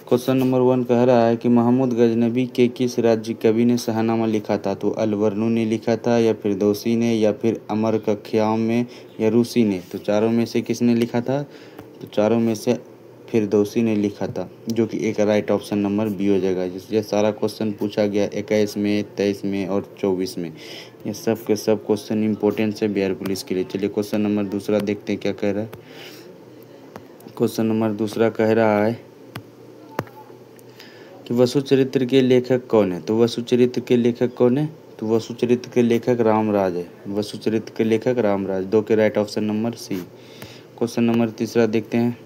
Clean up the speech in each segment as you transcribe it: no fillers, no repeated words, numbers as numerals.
Question number 1 कह रहा है कि महमूद गजनबी के किस राज्य कवि ने शाहनामा लिखा था? तो अलबर्नू ने लिखा था, या फिरदौसी ने, या फिर अमर ख़याम में, या रूसी ने? तो चारों में से किसने लिखा था? तो चारों में से फिरदौसी ने लिखा था, जो कि एक राइट ऑप्शन नंबर बी हो जाएगा। जिससे सारा क्वेश्चन पूछा गया 21 में, 23 में और 24 में। ये सब के सब क्वेश्चन इंपॉर्टेंट है बिहार पुलिस के लिए। चलिए क्वेश्चन नंबर दूसरा देखते हैं क्या कह रहा है। क्वेश्चन नंबर दूसरा कह रहा है कि वसुचरित्र के लेखक कौन है? तो वसुचरित्र के लेखक कौन है? तो वसुचरित्र के लेखक रामराज है। वसुचरित्र के लेखक रामराज, 2 के right option number C. Question number तीसरा देखते हैं।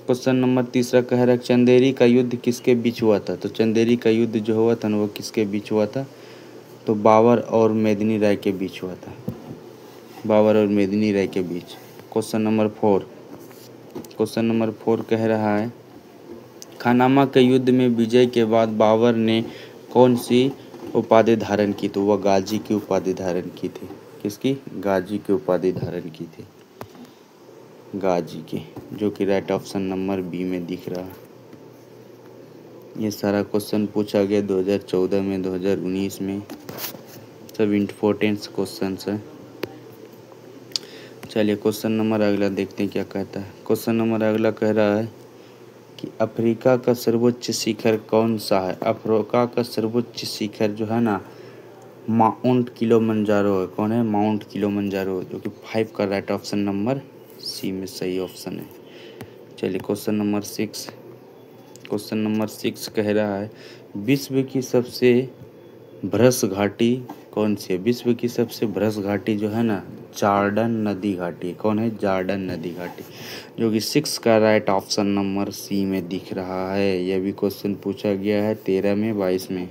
क्वेश्चन नंबर तीसरा कह रहा है चंदेरी का युद्ध किसके बीच हुआ था? तो चंदेरी का युद्ध जो हुआ था वो किसके बीच हुआ था? तो बाबर और मेदिनी राय के बीच हुआ था। बाबर और मेदिनी राय के बीच। Question number 4। क्वेश्चन नंबर 4 कह रहा है खानामा के युद्ध में विजय के बाद बाबर ने कौन सी उपाधि धारण की? तो वह गाजी की उपाधि धारण की थी। किसकी? गाजी की उपाधि धारण की थी, गाजी की, जो कि राइट ऑप्शन नंबर बी में दिख रहा है। ये सारा क्वेश्चन पूछा गया 2014 में, 2019 में, सब इम्पोर्टेंट क्वेश्चन है। चलिए क्वेश्चन नंबर अगला देखते हैं क्या कहता है। क्वेश्चन नंबर अगला कह रहा है कि अफ्रीका का सर्वोच्च शिखर कौन सा है? अफ्रीका का सर्वोच्च शिखर जो है ना, माउंट किलिमंजारो है। कौन है? माउंट किलिमंजारो, जो कि 5 का राइट ऑप्शन नंबर सी में सही ऑप्शन है। चलिए क्वेश्चन नंबर 6। क्वेश्चन नंबर 6 कह रहा है विश्व की सबसे भ्रष्ट घाटी कौन सी है? विश्व की सबसे भ्रष्ट घाटी जो है ना, जॉर्डन नदी घाटी। कौन है? जॉर्डन नदी घाटी, जो कि 6 का राइट ऑप्शन नंबर सी में दिख रहा है। यह भी क्वेश्चन पूछा गया है 13 में, 22 में।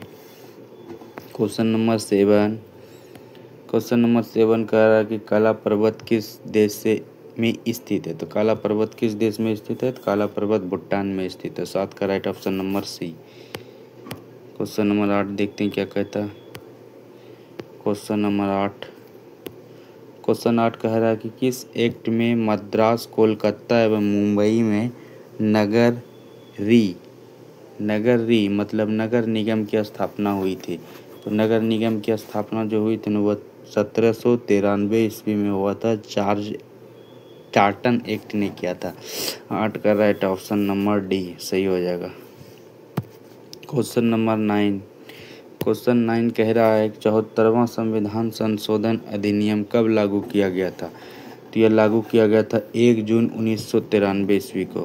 Question number 7। क्वेश्चन नंबर 7 कह रहा है कि काला पर्वत किस देश से में स्थित है? तो काला पर्वत किस देश में स्थित है? तो काला पर्वत भूटान में स्थित है। 7 का right option number C. Question number 8 देखते हैं क्या कहता है। Question number 8। क्वेश्चन 8 कह रहा है कि किस एक्ट में मद्रास, कोलकाता एवं मुंबई में नगर मतलब नगर निगम की स्थापना हुई थी? तो नगर निगम की स्थापना जो हुई थी वह 1793 ईस्वी में हुआ था। जॉर्ज टार्टन एक्ट ने किया था। 8 का राइट ऑप्शन नंबर डी सही हो जाएगा। Question number 9। क्वेश्चन 9 कह रहा है 74वां संविधान संशोधन अधिनियम कब लागू किया गया था? तो यह लागू किया गया था 1 जून 1993 ईस्वी को।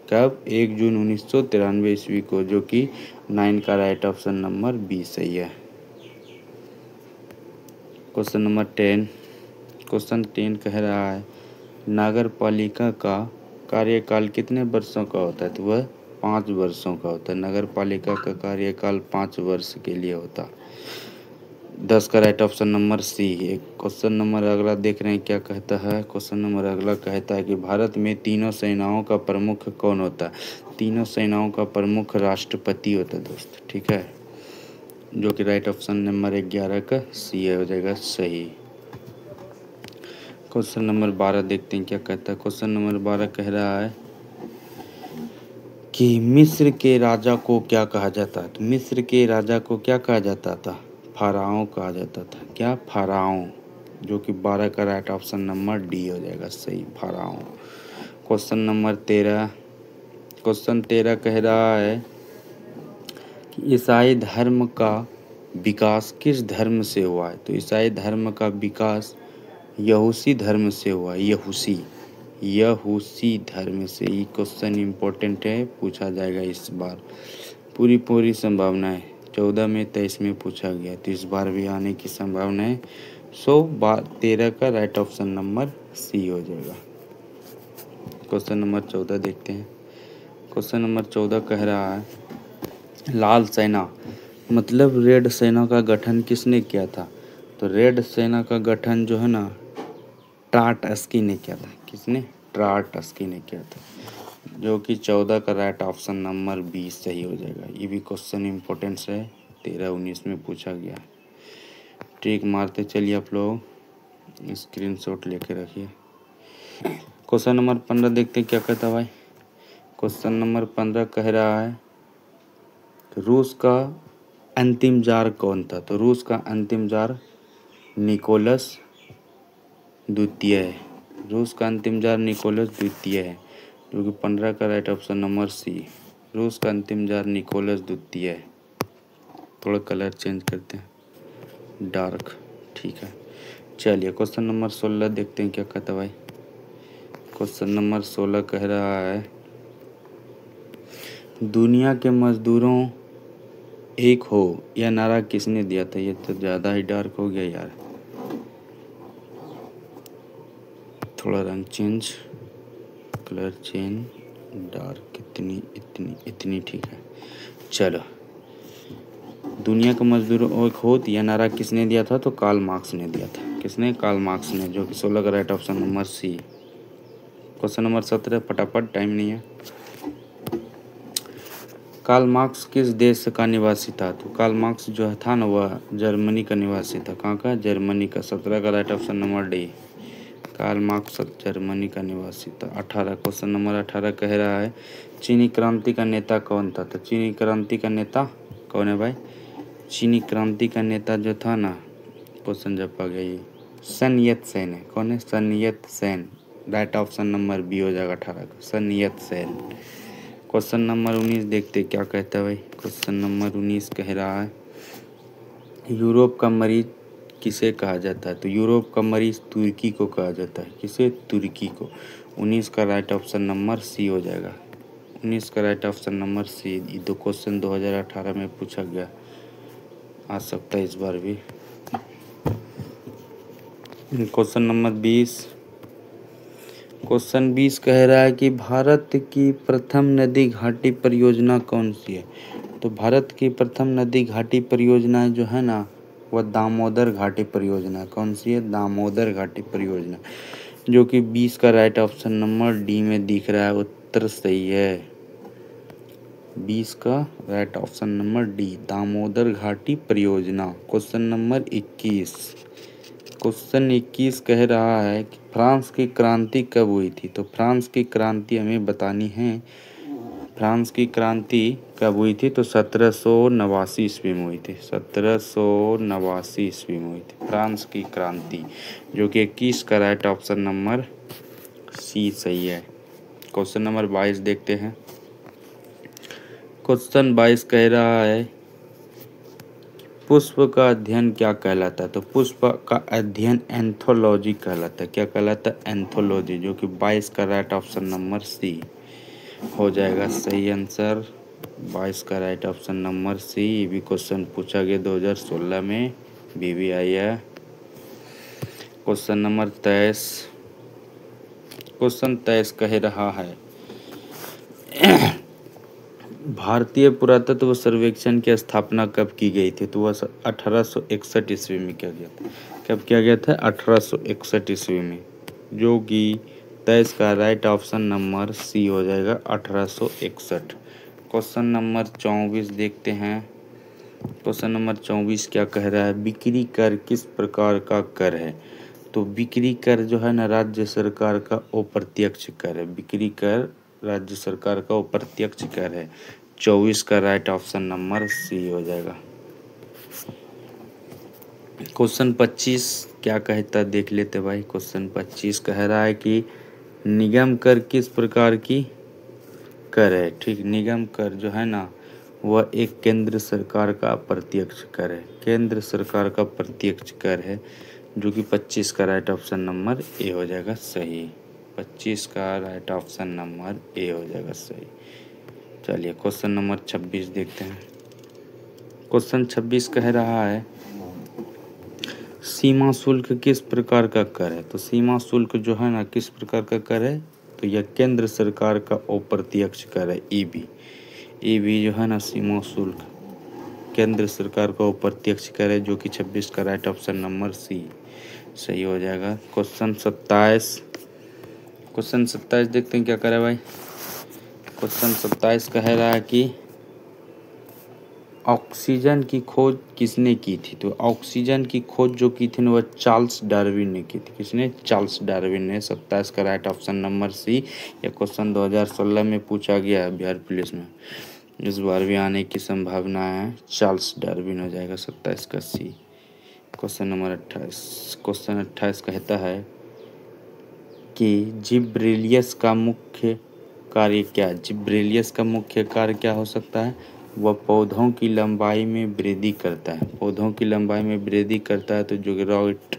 कब? 1 जून 1993 ईस्वी को, जो कि 9 का राइट ऑप्शन नंबर बी सही है। Question number 10। क्वेश्चन 10 कह रहा है नगर पालिका का कार्यकाल कितने वर्षों का होता है? तो वह 5 वर्षों का होता है। नगर पालिका का कार्यकाल 5 वर्ष के लिए होता है। 10 का राइट ऑप्शन नंबर सी। एक क्वेश्चन नंबर अगला देख रहे हैं क्या कहता है। क्वेश्चन नंबर अगला कहता है कि भारत में तीनों सेनाओं का प्रमुख कौन होता है? तीनों सेनाओं का प्रमुख राष्ट्रपति होता है दोस्त, ठीक है, जो कि राइट ऑप्शन नंबर 11 का सी हो जाएगा सही। क्वेश्चन नंबर 12 देखते हैं क्या कहता है। क्वेश्चन नंबर 12 कह रहा है कि मिस्र के राजा को क्या कहा जाता है? तो मिस्र के राजा को क्या कहा जाता था? फाराओ कहा जाता था। क्या? फाराओ, जो कि 12 का राइट ऑप्शन नंबर डी हो जाएगा सही, फाराओ। Question number 13। क्वेश्चन 13 कह रहा है कि ईसाई धर्म का विकास किस धर्म से हुआ है? तो ईसाई धर्म का विकास यहूसी धर्म से हुआ। यहूसी धर्म से। ये क्वेश्चन इम्पोर्टेंट है, पूछा जाएगा इस बार। पूरी संभावना है। 14 में, 23 में पूछा गया, तो इस बार भी आने की संभावना है। 13 का राइट ऑप्शन नंबर सी हो जाएगा। क्वेश्चन नंबर 14 देखते हैं। क्वेश्चन नंबर 14 कह रहा है लाल सेना मतलब रेड सेना का गठन किसने किया था? तो रेड सेना का गठन जो है ना, ट्राटस्की ने किया था। किसने? ट्राटस्की ने किया था, जो कि 14 का राइट ऑप्शन नंबर बी सही हो जाएगा। ये भी क्वेश्चन इम्पोर्टेंस है, 13-19 में पूछा गया। ट्रिक मारते चलिए आप लोग, स्क्रीनशॉट लेके रखिए। क्वेश्चन नंबर 15 देखते हैं क्या कहता है भाई। क्वेश्चन नंबर 15 कह रहा है रूस का अंतिम जार कौन था? तो रूस का अंतिम जार निकोलस द्वितीय है। रूस का अंतिम जार निकोलस द्वितीय है, जो कि 15 का राइट ऑप्शन नंबर सी। रूस का अंतिम जार निकोलस द्वितीय है। थोड़ा कलर चेंज करते हैं, डार्क, ठीक है। चलिए क्वेश्चन नंबर 16 देखते हैं क्या कहता है भाई। क्वेश्चन नंबर 16 कह रहा है दुनिया के मजदूरों एक हो यह नारा किसने दिया था? ये तो ज़्यादा ही डार्क हो गया यार, थोड़ा रंग चेंज, कलर चेंज, डार्क, इतनी ठीक है। चलो, दुनिया के मजदूरों एक हो यह नारा किसने दिया था? तो कार्ल मार्क्स ने दिया था। किसने? कार्ल मार्क्स ने, जो कि 16 का right option number C. Question number 17 फटाफट, टाइम नहीं है। कार्ल मार्क्स किस देश का निवासी था? तो कार्ल मार्क्स जो था ना वह जर्मनी का निवासी था। कहाँ का? जर्मनी का। 17 का right option number D. Karl Marx Germany का निवासी था। 18 क्वेश्चन नंबर 18 कह रहा है चीनी क्रांति का नेता कौन था? तो चीनी क्रांति का नेता कौन है भाई? चीनी क्रांति का नेता जो था ना, क्वेश्चन जब आ गया ये सन यत सेन है। कौन है? Sun Yat Sen. Right option number B हो जाएगा 18 का, सन यत सेन। क्वेश्चन नंबर 19 देखते क्या कहता है भाई। क्वेश्चन नंबर 19 कह रहा है यूरोप का मरीज किसे कहा जाता है? तो यूरोप का मरीज तुर्की को कहा जाता है। किसे? तुर्की को। 19 का राइट ऑप्शन नंबर सी हो जाएगा। 19 का राइट ऑप्शन नंबर सी। ये दो क्वेश्चन 2018 में पूछा गया, आ सकता है इस बार भी। Question number 20। क्वेश्चन 20 कह रहा है कि भारत की प्रथम नदी घाटी परियोजना कौन सी है? तो भारत की प्रथम नदी घाटी परियोजना जो है ना वह दामोदर घाटी परियोजना। कौन सी है? दामोदर घाटी परियोजना, जो कि 20 का राइट ऑप्शन नंबर डी में दिख रहा है। उत्तर सही है। 20 का right option number D, Damodar घाटी परियोजना। Question number 21। क्वेश्चन 21 कह रहा है कि फ्रांस की क्रांति कब हुई थी? तो फ्रांस की क्रांति हमें बतानी है। फ्रांस की क्रांति कब हुई थी? तो 1789 ईस्वी में हुई थी। 1789 ईस्वी में हुई थी फ्रांस की क्रांति, जो कि 21 का राइट ऑप्शन नंबर सी सही है। क्वेश्चन नंबर 22 देखते हैं। क्वेश्चन 22 कह रहा है पुष्प का अध्ययन क्या कहलाता है? तो पुष्प का अध्ययन एंथोलॉजी कहलाता है। क्या कहलाता है? एंथोलॉजी, जो कि 22 का राइट ऑप्शन नंबर सी हो जाएगा सही आंसर। 22 का राइट ऑप्शन नंबर सी। ये भी क्वेश्चन पूछा गया 2016 में, भी आई है। Question number 23। क्वेश्चन 23 कह रहा है भारतीय पुरातत्व सर्वेक्षण की स्थापना कब की गई थी? तो वह 1861 ईस्वी में किया गया था। कब किया गया था? 1861 ईस्वी में, जो कि 23 का राइट ऑप्शन नंबर सी हो जाएगा 1861। क्वेश्चन नंबर 24 देखते हैं। क्वेश्चन नंबर 24 क्या कह रहा है बिक्री कर किस प्रकार का कर है? तो बिक्री कर जो है ना राज्य सरकार का अप्रत्यक्ष कर है। बिक्री कर राज्य सरकार का अप्रत्यक्ष कर है। 24 का राइट ऑप्शन नंबर सी हो जाएगा। क्वेश्चन 25 क्या कहता है देख लेते भाई। क्वेश्चन 25 कह रहा है कि निगम कर किस प्रकार की कर है? ठीक, निगम कर जो है ना वह एक केंद्र सरकार का प्रत्यक्ष कर है। केंद्र सरकार का प्रत्यक्ष कर है, जो कि 25 का राइट ऑप्शन नंबर ए हो जाएगा सही। 25 का राइट ऑप्शन नंबर ए हो जाएगा सही। चलिए क्वेश्चन नंबर 26 देखते हैं। क्वेश्चन 26 कह रहा है सीमा शुल्क किस प्रकार का कर है? तो सीमा शुल्क जो है ना किस प्रकार का कर है? तो यह केंद्र सरकार का अप्रत्यक्ष कर है। ईबी जो है ना सीमा शुल्क केंद्र सरकार का अप्रत्यक्ष कर है, जो कि 26 का राइट ऑप्शन नंबर सी सही हो जाएगा। क्वेश्चन 27। क्वेश्चन 27 देखते हैं क्या करे भाई। क्वेश्चन 27 कह रहा है कि ऑक्सीजन की खोज किसने की थी? तो ऑक्सीजन की खोज जो की थी ना, वह चार्ल्स डार्विन ने की थी। किसने? चार्ल्स डार्विन ने। 27 का राइट ऑप्शन नंबर सी। यह क्वेश्चन 2016 में पूछा गया है बिहार पुलिस में। इस बार भी आने की संभावना है। चार्ल्स डार्विन हो जाएगा 27 का सी। Question number 28। क्वेश्चन 28 कहता है कि जिब्रेलियस का मुख्य कार्य क्या है? जिब्रेलियस का मुख्य कार्य क्या हो सकता है? वह पौधों की लंबाई में वृद्धि करता है। पौधों की लंबाई में वृद्धि करता है। तो जो राइट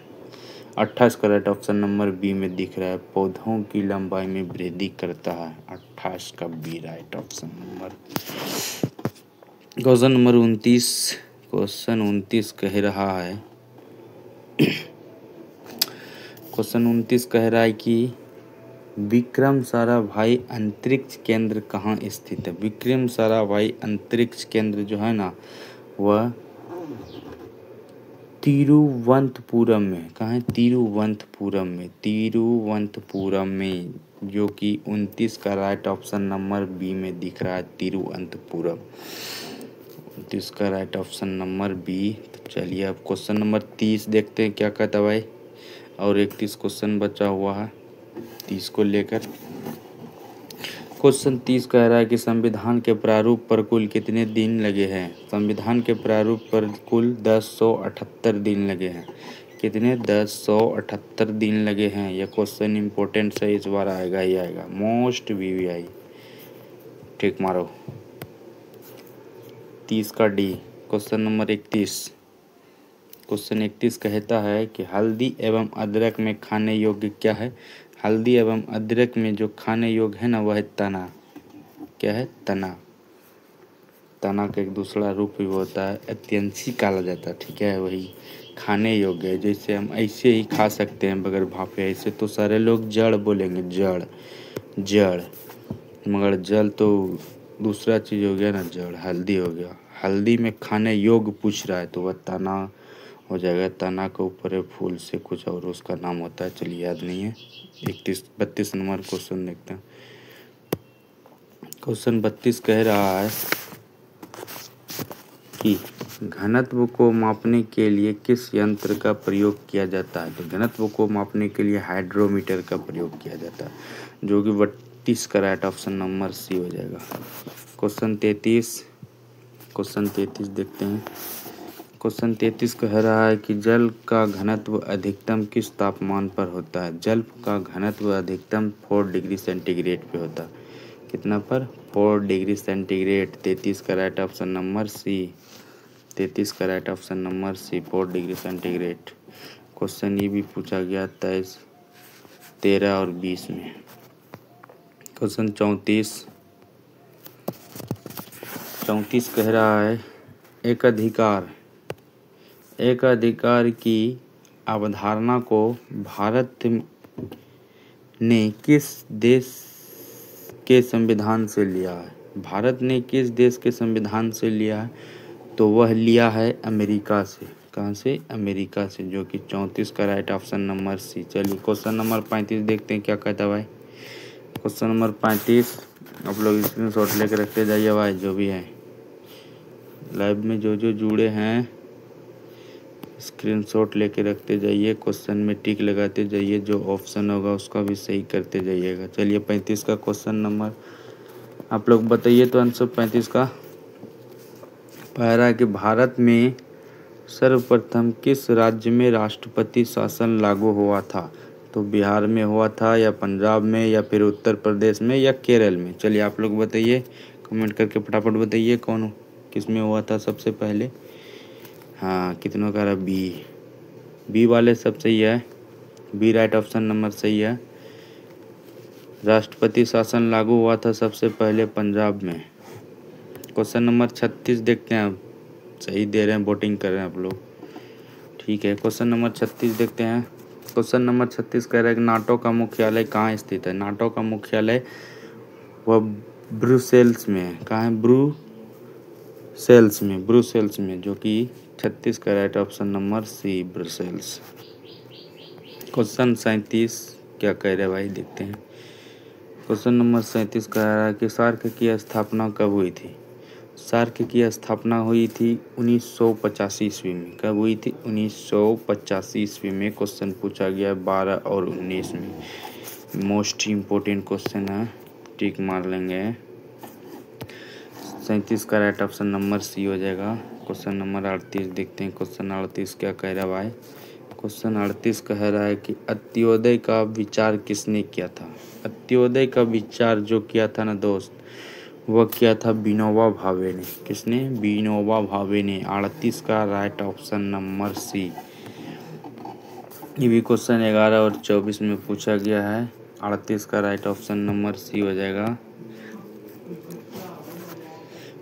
28 का राइट ऑप्शन नंबर बी में दिख रहा है, पौधों की लंबाई में वृद्धि करता है। 28 का B right option number. Question number 29। Question 29 कह रहा है क्वेश्चन 29 कह रहा है कि विक्रम साराभाई अंतरिक्ष केंद्र कहाँ स्थित है? विक्रम साराभाई अंतरिक्ष केंद्र जो है ना, वह तिरुवनंतपुरम में। कहाँ है? तिरुवनंतपुरम में। तिरुवनंतपुरम में, जो कि 29 का राइट ऑप्शन नंबर बी में दिख रहा है, तिरुवनंतपुरम। 29 का राइट ऑप्शन नंबर बी। तो चलिए अब क्वेश्चन नंबर 30 देखते हैं क्या कहता है भाई। और 31 क्वेश्चन बचा हुआ है 30 को लेकर। क्वेश्चन 30 कह रहा है कि संविधान के प्रारूप पर कुल कितने दिन लगे हैं? संविधान के प्रारूप पर कुल 1078 दिन लगे हैं। कितने? 1078 दिन लगे हैं। यह क्वेश्चन इम्पोर्टेंट है, इस बार आएगा ही आएगा। Most VVI. ठीक मारो। 30 का डी। Question number 31। क्वेश्चन 31 कहता है कि हल्दी एवं अदरक में खाने योग्य क्या है? हल्दी एवं अदरक में जो खाने योग्य है ना, वह है तना। क्या है? तना। तना का एक दूसरा रूप भी होता है, अत्यंशी कहा जाता है। ठीक है, वही खाने योग्य है। जैसे हम ऐसे ही खा सकते हैं बगैर भापे, ऐसे तो सारे लोग जड़ बोलेंगे, जड़ जड़, मगर जल तो दूसरा चीज़ हो गया ना, जड़। हल्दी हो गया, हल्दी में खाने योग्य पूछ रहा है तो वह तना हो जाएगा। तना के ऊपर है फूल से कुछ और उसका नाम होता है, चलिए याद नहीं है। 32 नंबर क्वेश्चन देखते हैं। क्वेश्चन 32 कह रहा है कि घनत्व को मापने के लिए किस यंत्र का प्रयोग किया जाता है? तो घनत्व को मापने के लिए हाइड्रोमीटर का प्रयोग किया जाता है, जो कि 32 का राइट ऑप्शन नंबर सी हो जाएगा। क्वेश्चन 33। क्वेश्चन 33 देखते हैं। क्वेश्चन 33 कह रहा है कि जल का घनत्व अधिकतम किस तापमान पर होता है? जल का घनत्व अधिकतम 4 डिग्री सेंटीग्रेड पे होता है। कितना पर? 4 डिग्री सेंटीग्रेड। 33 का राइट ऑप्शन नंबर सी। 33 का right option number C, 4 degree centigrade. Question ये भी पूछा गया 23, 13 और 20 में। क्वेश्चन 34 कह रहा है एक अधिकार की अवधारणा को भारत ने किस देश के संविधान से लिया है? भारत ने किस देश के संविधान से लिया है? तो वह लिया है अमेरिका से। कहाँ से? अमेरिका से, जो कि 34 का राइट ऑप्शन नंबर सी। चलिए क्वेश्चन नंबर 35 देखते हैं क्या कहता है भाई। क्वेश्चन नंबर 35 आप लोग स्क्रीनशॉट लेकर रखते जाइए भाई, जो भी है लाइव में जो जुड़े हैं स्क्रीनशॉट लेके रखते जाइए। क्वेश्चन में टिक लगाते जाइए, जो ऑप्शन होगा उसका भी सही करते जाइएगा। चलिए 35 का क्वेश्चन नंबर आप लोग बताइए तो आंसर 35 का पहला है कि भारत में सर्वप्रथम किस राज्य में राष्ट्रपति शासन लागू हुआ था? तो बिहार में हुआ था, या पंजाब में, या फिर उत्तर प्रदेश में, या केरल में? चलिए आप लोग बताइए, कमेंट करके फटाफट बताइए कौन किस में हुआ था सबसे पहले। हाँ, कितनों का रहा? बी वाले सब सही है। बी राइट ऑप्शन नंबर सही है। राष्ट्रपति शासन लागू हुआ था सबसे पहले पंजाब में। क्वेश्चन नंबर 36 देखते हैं। सही दे रहे हैं, वोटिंग कर रहे हैं आप लोग, ठीक है। क्वेश्चन नंबर 36 देखते हैं। क्वेश्चन नंबर 36 कह रहा है कि नाटो का मुख्यालय कहाँ स्थित है? नाटो का मुख्यालय वह ब्रुसेल्स में है। कहाँ है? ब्रुसेल्स में, जो कि 36 का right option number C, Brussels. Question 37 क्या कह रहे हैं भाई, देखते हैं। क्वेश्चन नंबर 37 कह रहा है कि सार्क की स्थापना कब हुई थी? सार्क की स्थापना हुई थी 1985 ईस्वी में। कब हुई थी? 1985 ईस्वी में। क्वेश्चन पूछा गया 12 और 19 में। मोस्ट इम्पोर्टेंट क्वेश्चन है, टिक मार लेंगे। 37 का राइट ऑप्शन नंबर सी हो जाएगा। क्वेश्चन नंबर 38 देखते हैं। क्वेश्चन 38 क्या कह रहा है भाई? क्वेश्चन 38 कह रहा है कि अंत्योदय का विचार किसने किया था? अंत्योदय का विचार जो किया था ना दोस्त, वह किया था विनोबा भावे ने। किसने? विनोबा भावे ने। 38 का राइट ऑप्शन नंबर सी। ये भी क्वेश्चन 11 और 24 में पूछा गया है। 38 का राइट ऑप्शन नंबर सी हो जाएगा।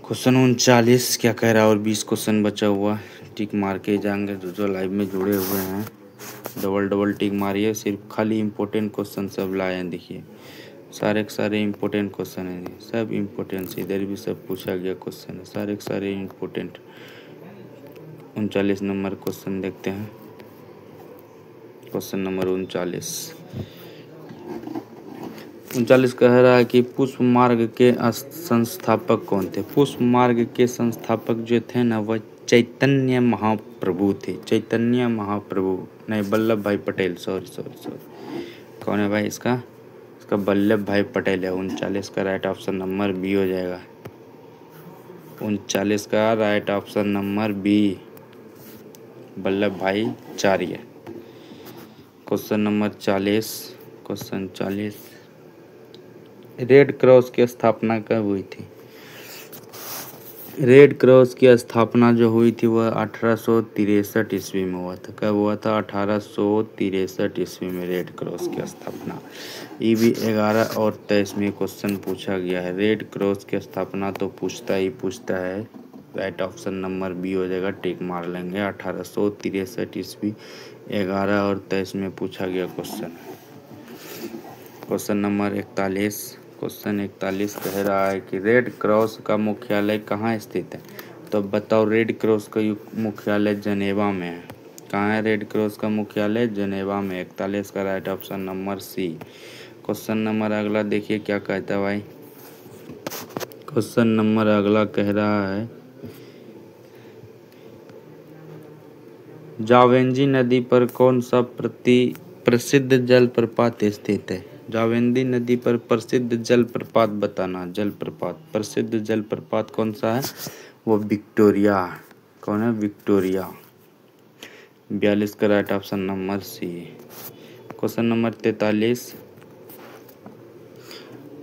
क्वेश्चन 39 क्या कह रहा है? और 20 क्वेश्चन बचा हुआ, टिक मार के जाएंगे। जो लाइव में जुड़े हुए हैं डबल टिक मारिए। सिर्फ खाली इम्पोर्टेंट क्वेश्चन सब लाए हैं। देखिए सारे के सारे इम्पोर्टेंट क्वेश्चन हैं, सब इम्पोर्टेंट। इधर भी सब पूछा गया क्वेश्चन है, सारे के सारे इम्पोर्टेंट। 39 नंबर क्वेश्चन देखते हैं। क्वेश्चन नंबर 39 कह रहा है कि पुष्प मार्ग के संस्थापक कौन थे? पुष्प मार्ग के संस्थापक जो थे ना, वह चैतन्य महाप्रभु थे। चैतन्य महाप्रभु नहीं, वल्लभ भाई पटेल। सॉरी। कौन है भाई इसका? इसका वल्लभ भाई पटेल है। 39 का राइट ऑप्शन नंबर बी हो जाएगा। 39 का right option number B, Vallabhacharya. Question number 40। Question 40, Red Cross की स्थापना कब हुई थी? रेड क्रॉस की स्थापना जो हुई थी वह 1863 ईस्वी में हुआ था। कब हुआ था? 1863 ईस्वी में रेड क्रॉस की स्थापना। ये भी 11 और 23 में क्वेश्चन पूछा गया है। रेड क्रॉस की स्थापना तो पूछता है। राइट ऑप्शन नंबर बी हो जाएगा, टिक मार लेंगे। 1863 ईस्वी 11 और 23 में पूछा गया क्वेश्चन। Question number 41। क्वेश्चन 41 कह रहा है कि रेड क्रॉस का मुख्यालय कहाँ स्थित है? तो बताओ, रेड क्रॉस का मुख्यालय जनेवा में है। कहाँ है रेड क्रॉस का मुख्यालय? जनेवा में। 41 का right option number C. Question number अगला देखिए क्या कहता है भाई। क्वेश्चन नंबर अगला कह रहा है, जावेंजी नदी पर कौन सा प्रसिद्ध जलप्रपात स्थित है? जावेंदी नदी पर प्रसिद्ध जलप्रपात बताना। जलप्रपात, प्रसिद्ध जलप्रपात कौन सा है? वो विक्टोरिया। कौन है? विक्टोरिया। 42 का right option number C. Question number 43।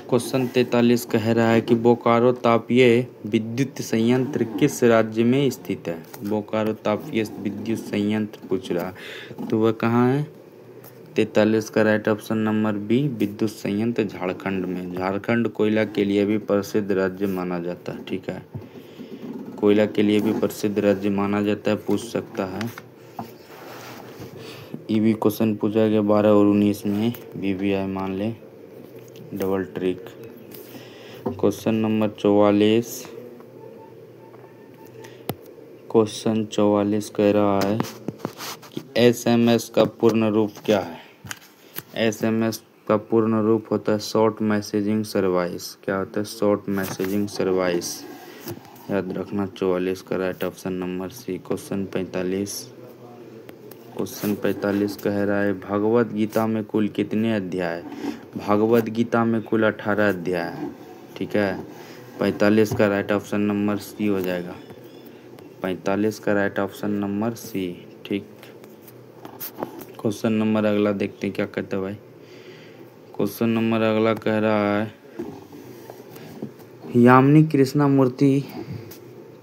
Question 43 कह रहा है कि बोकारो तापीय विद्युत संयंत्र किस राज्य में स्थित है? बोकारो तापीय विद्युत संयंत्र पूछ रहा है, तो वह कहाँ है? 43 का राइट ऑप्शन नंबर बी, विद्युत संयंत्र झारखंड में। झारखंड कोयला के लिए भी प्रसिद्ध राज्य माना जाता है। ठीक है, कोयला के लिए भी प्रसिद्ध राज्य माना जाता है, पूछ सकता है। ये भी क्वेश्चन पूछा गया 12 और 19 में, BBI मान ले, double trick. Question number 44। Question 44 कह रहा है कि SMS का पूर्ण रूप क्या है? SMS का पूर्ण रूप होता है शॉर्ट मैसेजिंग सर्विस। क्या होता है? Short messaging service. याद रखना। 44 का right option number C. Question 45। Question 45 कह रहा है, भगवत गीता में कुल कितने अध्याय? भगवत गीता में कुल 18 अध्याय है। ठीक है, 45 का राइट ऑप्शन नंबर सी हो जाएगा। 45 का राइट ऑप्शन नंबर सी। ठीक, क्वेश्चन नंबर अगला देखते हैं क्या कहता है भाई। क्वेश्चन नंबर अगला कह रहा है, यामिनी कृष्णमूर्ति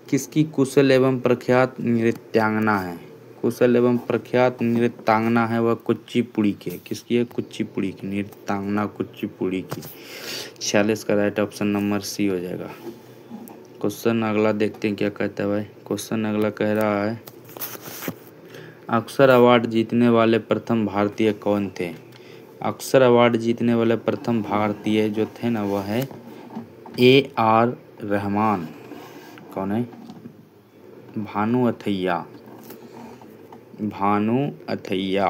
किसकी कुशल एवं प्रख्यात नृत्यांगना है? कुशल एवं प्रख्यात नृत्यांगना है वह कुचिपुड़ी के। किसकी है? कुचिपुड़ी की नृत्यांगना, कुचिपुड़ी की। 46 का राइट ऑप्शन नंबर सी हो जाएगा। क्वेश्चन अगला देखते हैं क्या कहता है भाई। क्वेश्चन अगला कह रहा है, अक्सर अवार्ड जीतने वाले प्रथम भारतीय कौन थे? अक्सर अवार्ड जीतने वाले प्रथम भारतीय जो थे ना, वह है AR रहमान। कौन है? भानु अथैया,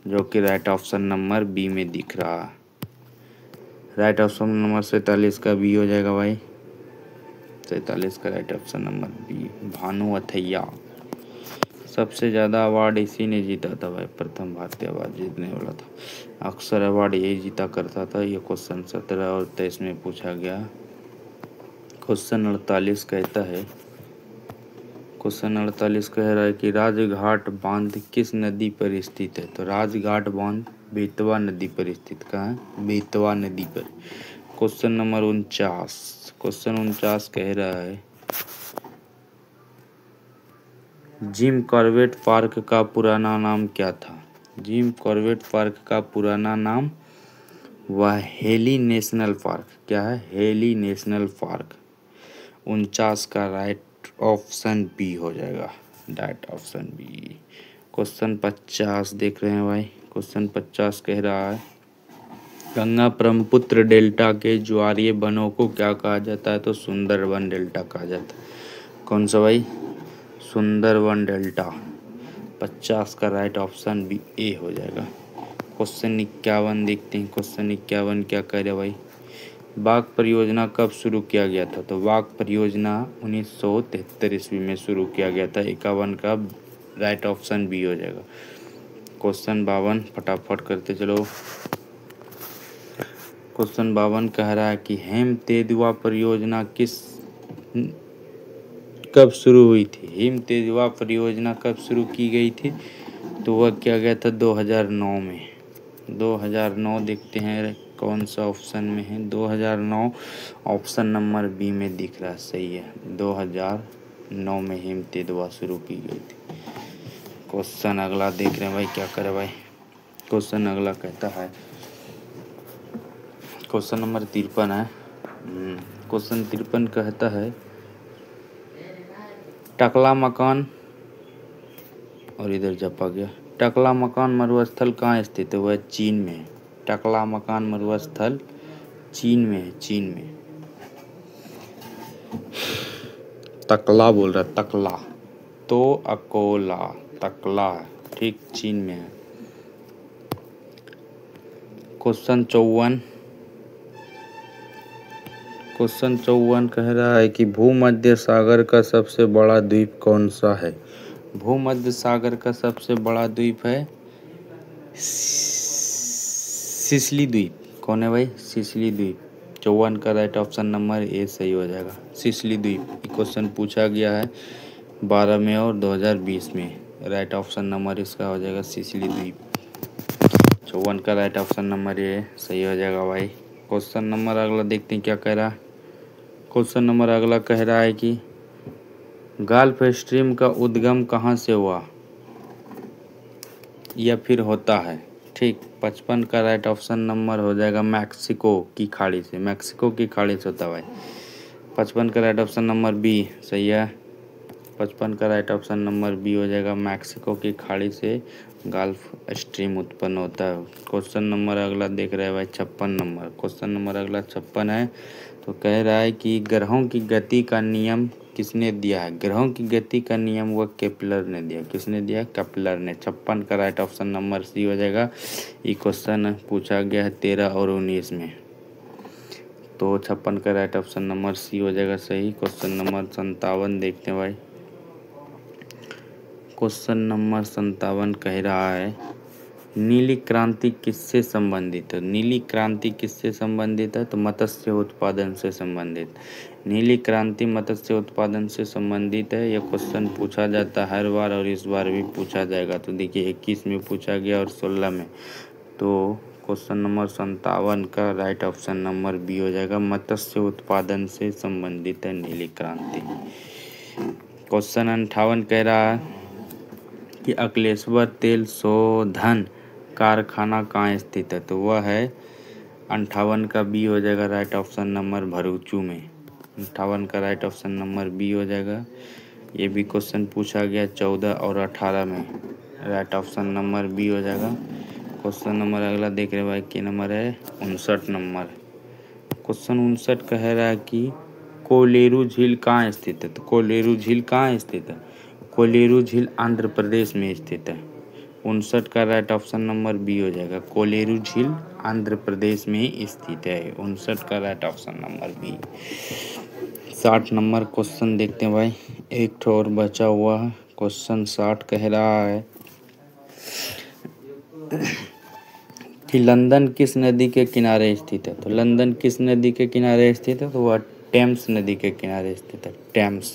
जो कि राइट ऑप्शन नंबर बी में दिख रहा है। राइट ऑप्शन नंबर 47 का बी हो जाएगा भाई। 47 का right option number B Bhanu Athaiya. सबसे ज़्यादा अवार्ड इसी ने जीता था भाई, प्रथम भारतीय अवार्ड जीतने वाला था। अक्सर अवार्ड यही जीता करता था। ये क्वेश्चन 17 और 23 में पूछा गया। क्वेश्चन 48 कहता है, क्वेश्चन 48 कह रहा है कि राजघाट बांध किस नदी पर स्थित है। तो राजघाट बांध बेतवा नदी पर स्थित। कहाँ है? बेतवा नदी पर। क्वेश्चन नंबर 49, क्वेश्चन 49 कह रहा है जिम कॉर्बेट पार्क का पुराना नाम क्या था। जिम कॉर्बेट पार्क का पुराना नाम वह हेली नेशनल पार्क। क्या है? Heli national park. 49 का राइट ऑप्शन बी हो जाएगा, राइट ऑप्शन बी। क्वेश्चन 50 देख रहे हैं भाई। क्वेश्चन 50 कह रहा है गंगा ब्रह्मपुत्र डेल्टा के ज्वारीय वनों को क्या कहा जाता है। तो सुंदरवन डेल्टा कहा जाता है। कौन सा भाई? सुंदरवन डेल्टा। 50 का राइट ऑप्शन बी ए हो जाएगा। क्वेश्चन 51 देखते हैं। क्वेश्चन 51 क्या कह रहे भाई, बाघ परियोजना कब शुरू किया गया था। तो बाघ परियोजना 1973 ईस्वी में शुरू किया गया था। 51 का राइट ऑप्शन बी हो जाएगा। क्वेश्चन 52 फटाफट करते चलो। क्वेश्चन 52 कह रहा है कि हेमतेजवा परियोजना कब शुरू हुई थी। हेमतेजवा परियोजना कब शुरू की गई थी। तो वह किया गया था 2009 में। 2009 देखते हैं कौन सा ऑप्शन में है। 2009 ऑप्शन नंबर बी में दिख रहा है, सही है। 2009 में हेमतेजवा शुरू की गई थी। क्वेश्चन अगला देख रहे हैं भाई, क्या करे भाई। क्वेश्चन अगला कहता है, क्वेश्चन नंबर 53 है। क्वेश्चन 53 कहता है टकला मकान, और इधर जपा गया। टकला मकान मरुस्थल कहाँ स्थित है। वह चीन में है। टकला मकान मरुस्थल चीन में है, चीन में। तकला बोल रहा है, तकला तो अकोला, तकला ठीक चीन में है। क्वेश्चन 54, क्वेश्चन 54 कह रहा है कि भूमध्य सागर का सबसे बड़ा द्वीप कौन सा है। भूमध्य सागर का सबसे बड़ा द्वीप है सिसिली द्वीप। कौन है भाई? सिसिली द्वीप। 54 का राइट ऑप्शन नंबर ए सही हो जाएगा, सिसिली द्वीप। क्वेश्चन पूछा गया है 12 में और 2020 में। राइट ऑप्शन नंबर इसका हो जाएगा सिसिली द्वीप। 54 का राइट ऑप्शन नंबर ए सही हो जाएगा भाई। क्वेश्चन नंबर अगला देखते हैं क्या कह रहा है। क्वेश्चन नंबर अगला कह रहा है कि गल्फ स्ट्रीम का उद्गम कहाँ से हुआ या फिर होता है। ठीक, 55 का राइट ऑप्शन नंबर हो जाएगा मैक्सिको की खाड़ी से। मैक्सिको की खाड़ी से होता है भाई। 55 का राइट ऑप्शन नंबर बी सही है। 55 का राइट ऑप्शन नंबर बी हो जाएगा, मैक्सिको की खाड़ी से गल्फ स्ट्रीम उत्पन्न होता है। क्वेश्चन नंबर अगला देख रहे हैं भाई 56 नंबर। क्वेश्चन नंबर अगला 56 है। तो कह रहा है कि ग्रहों की गति का नियम किसने दिया है। ग्रहों की गति का नियम वह केपलर ने दिया। किसने दिया? केपलर ने। 56 का राइट ऑप्शन नंबर सी हो जाएगा। ये क्वेश्चन पूछा गया है 13 और 19 में। तो 56 का राइट ऑप्शन नंबर सी हो जाएगा सही। क्वेश्चन नंबर 57 देखते हैं भाई। क्वेश्चन नंबर 57 कह रहा है नीली क्रांति किससे संबंधित है। नीली क्रांति किससे संबंधित है। तो मत्स्य उत्पादन से संबंधित। नीली क्रांति मत्स्य उत्पादन से संबंधित है। यह क्वेश्चन पूछा जाता है हर बार और इस बार भी पूछा जाएगा। तो देखिए 21 में पूछा गया और 16 में। तो क्वेश्चन नंबर 57 का राइट ऑप्शन नंबर बी हो जाएगा, मत्स्य उत्पादन से संबंधित है नीली क्रांति। क्वेश्चन 58 कह रहा है कि अकलेश्वर तेल शोधन कारखाना कहाँ स्थित है। तो वह है 58 का बी हो जाएगा राइट ऑप्शन नंबर भरूचू में। 58 का राइट ऑप्शन नंबर बी हो जाएगा। ये भी क्वेश्चन पूछा गया 14 और 18 में। राइट ऑप्शन नंबर बी हो जाएगा। क्वेश्चन नंबर अगला देख रहे भाई क्या नंबर है 59 नंबर। क्वेश्चन 59 कह रहा है कि कोलेरू झील कहाँ स्थित है। तो कोलेरू झील कहाँ स्थित है। कोलेरू झील आंध्र प्रदेश में स्थित है। 59 का राइट ऑप्शन नंबर बी हो जाएगा, कोलेरू झील आंध्र प्रदेश में स्थित है। 59 का right option number B. 60 number question देखते हैं भाई, एक ठो और बचा हुआ है। क्वेश्चन 60 कह रहा है कि लंदन किस नदी के किनारे स्थित है। तो लंदन किस नदी के किनारे स्थित है, तो वह टेम्स नदी के किनारे स्थित है। टेम्स,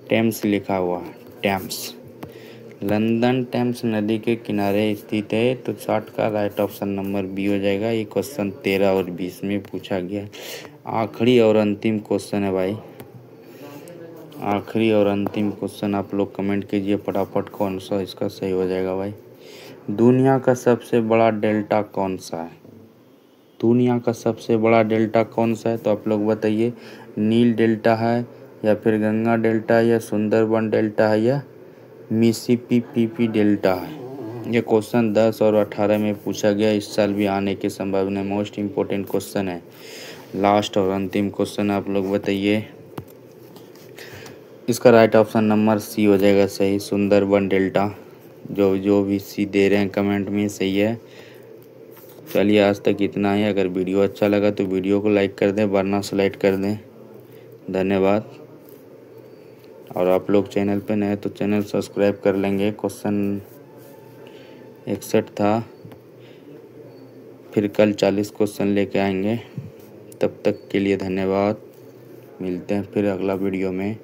टेम्स लिखा हुआ है, टेम्स। लंदन टेम्स नदी के किनारे स्थित है, तो 60 का राइट ऑप्शन नंबर बी हो जाएगा। ये क्वेश्चन 13 और 20 में पूछा गया है। आखिरी और अंतिम क्वेश्चन है भाई, आखिरी और अंतिम क्वेश्चन। आप लोग कमेंट कीजिए फटाफट कौन सा इसका सही हो जाएगा भाई। दुनिया का सबसे बड़ा डेल्टा कौन सा है। दुनिया का सबसे बड़ा डेल्टा कौन सा है, तो आप लोग बताइए। नील डेल्टा है, या फिर गंगा डेल्टा है, या सुंदरबन डेल्टा है, या मिसिसिपी डेल्टा है। ये क्वेश्चन 10 और 18 में पूछा गया, इस साल भी आने की संभावना। मोस्ट इम्पोर्टेंट क्वेश्चन है। लास्ट और अंतिम क्वेश्चन आप लोग बताइए। इसका राइट ऑप्शन नंबर सी हो जाएगा सही, सुंदरबन डेल्टा। जो भी सी दे रहे हैं कमेंट में सही है। चलिए आज तक इतना ही। अगर वीडियो अच्छा लगा तो वीडियो को लाइक कर दें, वरना सेलेक्ट कर दें। धन्यवाद। और आप लोग चैनल पे नए तो चैनल सब्सक्राइब कर लेंगे। क्वेश्चन 61 था, फिर कल 40 क्वेश्चन लेके आएंगे। तब तक के लिए धन्यवाद। मिलते हैं फिर अगला वीडियो में।